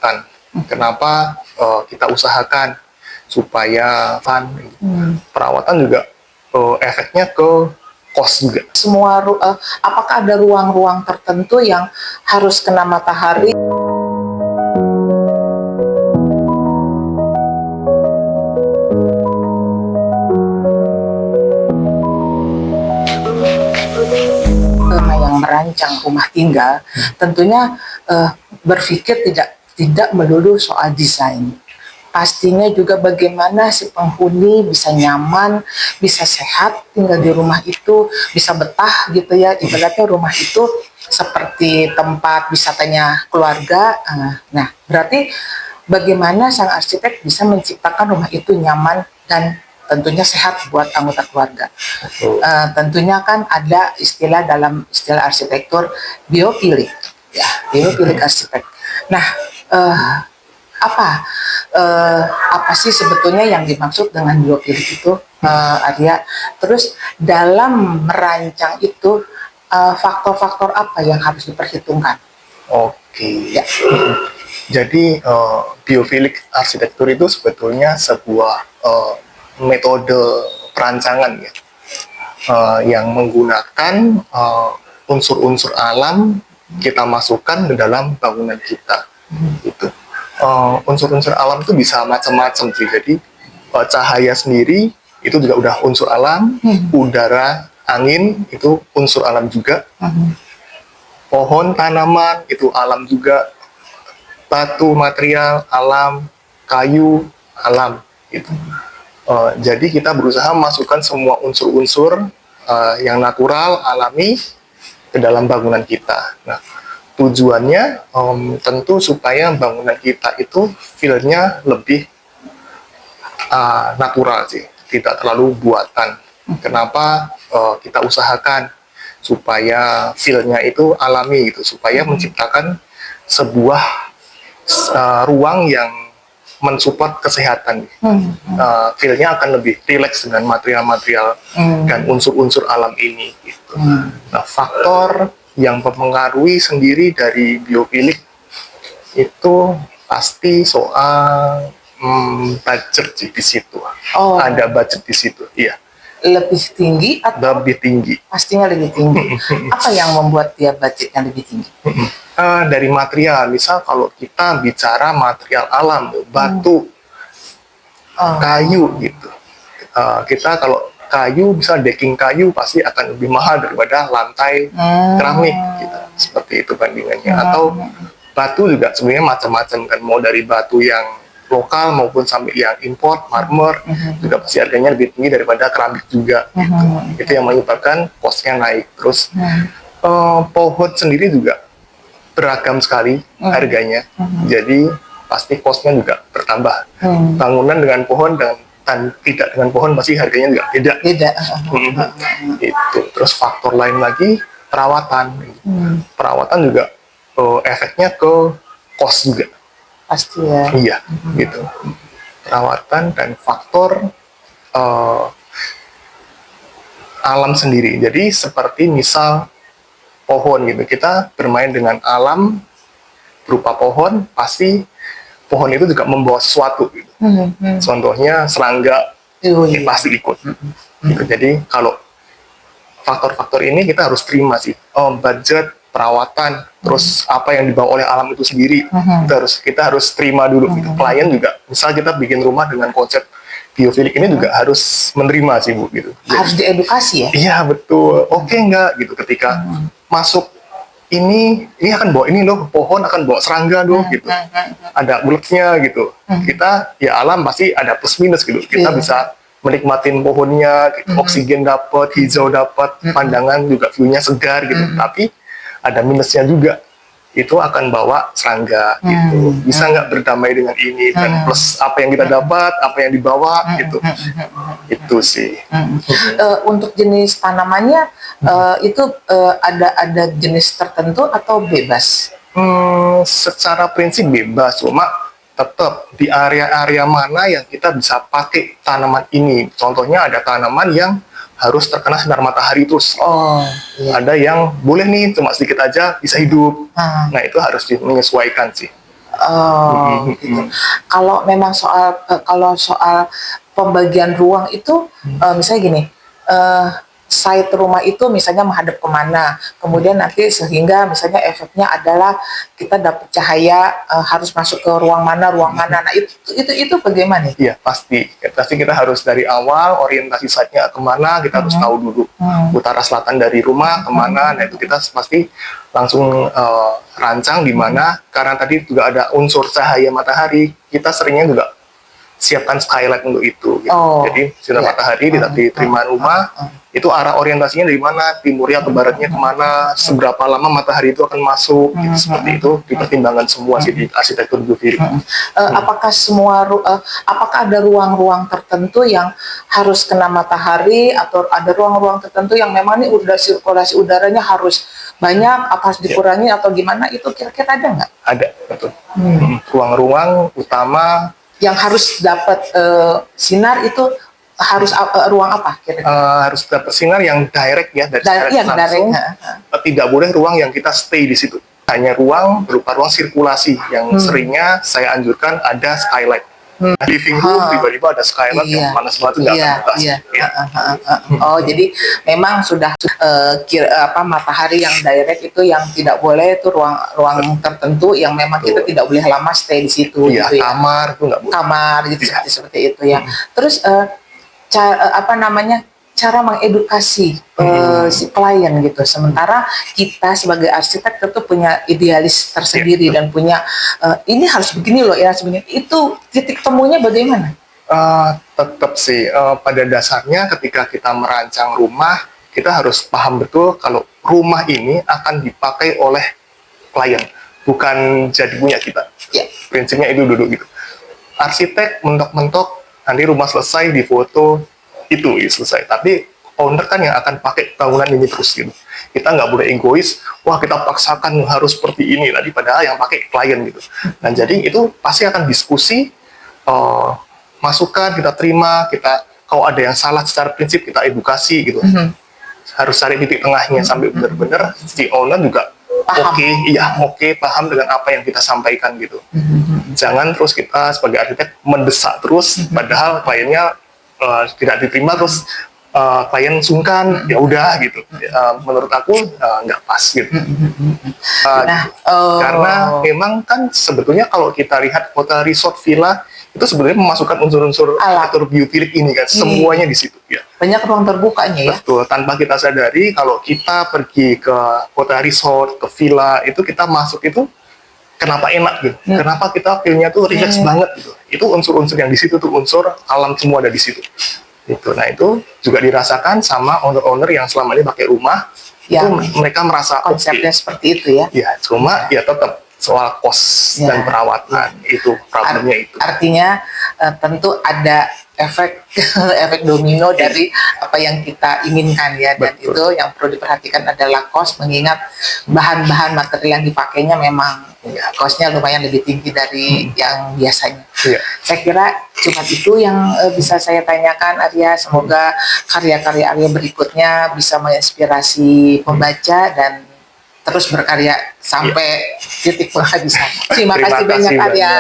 perawatan. Kenapa kita usahakan supaya perawatan juga efeknya ke kos juga. Apakah ada ruang-ruang tertentu yang harus kena matahari? Yang merancang rumah tinggal tentunya berpikir tidak melulu soal desain. Pastinya juga bagaimana si penghuni bisa nyaman, bisa sehat tinggal di rumah itu, bisa betah gitu ya. Ibaratnya rumah itu seperti tempat wisatanya keluarga. Nah, berarti bagaimana sang arsitek bisa menciptakan rumah itu nyaman dan tentunya sehat buat anggota keluarga. Tentunya kan ada dalam istilah arsitektur biofilik, ya, biofilik arsitek. Nah, apa sih sebetulnya yang dimaksud dengan biofilik itu, Arya? Terus dalam merancang itu faktor-faktor apa yang harus diperhitungkan? Oke. Ya. Jadi biofilik arsitektur itu sebetulnya sebuah metode perancangan ya, yang menggunakan unsur-unsur alam kita masukkan ke dalam bangunan kita. Gitu. Unsur-unsur alam itu bisa macam-macam sih. Jadi cahaya sendiri itu juga udah unsur alam, udara, angin itu unsur alam juga, pohon, tanaman itu alam juga, batu, material, alam, kayu, alam itu. Jadi kita berusaha masukkan semua unsur-unsur yang natural, alami ke dalam bangunan kita. Nah, tujuannya tentu supaya bangunan kita itu feel-nya lebih natural sih, tidak terlalu buatan. Kenapa kita usahakan supaya feel-nya itu alami gitu, supaya menciptakan sebuah ruang yang mensupport kesehatan. Feel-nya akan lebih rileks dengan material-material dan unsur-unsur alam ini gitu. Nah, faktor yang mempengaruhi sendiri dari biofilik itu pasti soal budget sih di situ. Ada budget di situ, iya. Lebih tinggi atau? Lebih tinggi. Pastinya lebih tinggi. Apa yang membuat dia budgetnya lebih tinggi? Dari material, misal kalau kita bicara material alam, batu, kayu gitu. Kita kalau kayu, bisa decking kayu pasti akan lebih mahal daripada lantai keramik gitu. Seperti itu bandingannya. Atau batu juga sebenarnya macam-macam kan, mau dari batu yang lokal maupun sampai yang import, marmer, juga pasti harganya lebih tinggi daripada keramik juga gitu. Itu yang menyebabkan costnya naik. Terus pohon sendiri juga beragam sekali harganya, jadi pasti costnya juga bertambah. Bangunan dengan pohon dan tidak dengan pohon pasti harganya juga beda. Itu. Terus faktor lain lagi perawatan. Perawatan juga efeknya ke cost juga. Pasti ya. Iya, gitu. Perawatan dan faktor alam sendiri. Jadi seperti misal pohon gitu, kita bermain dengan alam berupa pohon, pasti pohon itu juga membawa sesuatu gitu. Contohnya serangga, pasti ikut gitu. Jadi kalau faktor-faktor ini kita harus terima sih, budget, perawatan, terus apa yang dibawa oleh alam itu sendiri, kita harus terima dulu gitu. Klien juga, misal kita bikin rumah dengan konsep biofilik ini juga harus menerima sih Bu gitu. Jadi, harus diedukasi ya? Iya betul, oke enggak gitu ketika masuk ini akan bawa ini loh, pohon akan bawa serangga loh gitu, ada uletnya gitu. Kita ya alam pasti ada plus minus gitu, kita bisa menikmatin pohonnya gitu, oksigen dapat, hijau dapat, pandangan juga view-nya segar gitu. Tapi ada minusnya juga, itu akan bawa serangga gitu. Bisa nggak berdamai dengan ini, dan plus apa yang kita dapat, apa yang dibawa gitu. Itu sih. Untuk jenis tanamannya itu ada jenis tertentu atau bebas? Secara prinsip bebas, cuma tetap di area-area mana yang kita bisa pakai tanaman ini. Contohnya ada tanaman yang harus terkena sinar matahari terus. Iya. Ada yang boleh nih cuma sedikit aja bisa hidup. Nah itu harus menyesuaikan sih. Oh, gitu. Kalau soal pembagian ruang itu, misalnya gini, eh, site rumah itu misalnya menghadap kemana, kemudian nanti sehingga misalnya efeknya adalah kita dapat cahaya harus masuk ke ruang mana. Nah itu bagaimana? Iya, pasti. Pasti kita harus dari awal orientasi site-nya kemana, kita harus tahu dulu. Utara selatan dari rumah kemana, nah itu kita pasti langsung rancang di mana, karena tadi juga ada unsur cahaya matahari, kita seringnya juga siapkan skylight untuk itu. Gitu. Oh, jadi sinar iya. matahari diterima rumah, itu arah orientasinya dari mana, timurnya atau baratnya kemana, seberapa lama matahari itu akan masuk, gitu. Seperti itu dipertimbangkan semua sih di arsitektur geofeeling. Apakah ada ruang-ruang tertentu yang harus kena matahari, atau ada ruang-ruang tertentu yang memang ini udah sirkulasi udaranya harus banyak, apa harus dikurangi atau gimana, itu kira-kira ada nggak? Ada, betul. Ruang-ruang utama Yang harus dapat sinar itu harus ruang apa kira-kira? harus dapat sinar yang direct ya, dari sinar Yang langsung. direct. Tidak boleh ruang yang kita stay di situ. Hanya ruang berupa ruang sirkulasi yang seringnya saya anjurkan ada skylight. Living room tiba-tiba ada skylight yang panas banget nggak akan berhasil. Ya. Oh, jadi memang sudah matahari yang direct itu yang tidak boleh, itu ruang tertentu yang memang kita tidak boleh lama stay di situ. Iya, gitu ya. kamar itu nggak boleh. Kamar gitu, Iya. seperti itu ya. Terus cara mengedukasi si klien gitu. Sementara kita sebagai arsitek tentu punya idealis tersendiri dan punya ini harus begini loh ya, sebenarnya itu titik temunya bagaimana? Tetap sih pada dasarnya ketika kita merancang rumah, kita harus paham betul kalau rumah ini akan dipakai oleh klien, bukan jadi punya kita. Ya. Prinsipnya itu duduk gitu. Arsitek mentok-mentok nanti rumah selesai di foto itu selesai. Tapi owner kan yang akan pakai bangunan ini terus gitu. Kita nggak boleh egois, wah kita paksakan harus seperti ini tadi, padahal yang pakai klien gitu. Dan jadi itu pasti akan diskusi, masukan kita terima, kita kalau ada yang salah secara prinsip kita edukasi gitu. Harus cari titik tengahnya sampai benar-benar si owner juga oke, paham dengan apa yang kita sampaikan gitu. Jangan terus kita sebagai arsitek mendesak terus, padahal kliennya tidak diterima, terus klien sungkan, ya udah gitu. Menurut aku nggak pas gitu. Karena memang kan sebetulnya kalau kita lihat hotel resort villa itu sebenarnya memasukkan unsur-unsur arsitektur geofeeling ini kan, semuanya di situ ya. Banyak ruang terbukanya ya. Betul, tanpa kita sadari kalau kita pergi ke hotel resort, ke villa, itu kita masuk itu kenapa enak gitu. Kenapa kita feel-nya tuh relax banget gitu. Itu unsur-unsur yang di situ tuh, unsur alam semua ada di situ. Gitu. Nah, itu juga dirasakan sama owner-owner yang selama ini pakai rumah, itu mereka merasa konsepnya seperti itu ya. Ya, cuma ya tetap soal kos dan perawatan itu problemnya itu. Artinya tentu ada efek efek domino dari apa yang kita inginkan ya, dan itu yang perlu diperhatikan adalah kos, mengingat bahan-bahan material yang dipakainya memang kosnya lumayan lebih tinggi dari yang biasanya. Saya kira cuma itu yang bisa saya tanyakan, Arya. Semoga karya-karya Arya berikutnya bisa menginspirasi pembaca dan terus berkarya sampai titik penghabisan. Terima kasih banyak, Arya.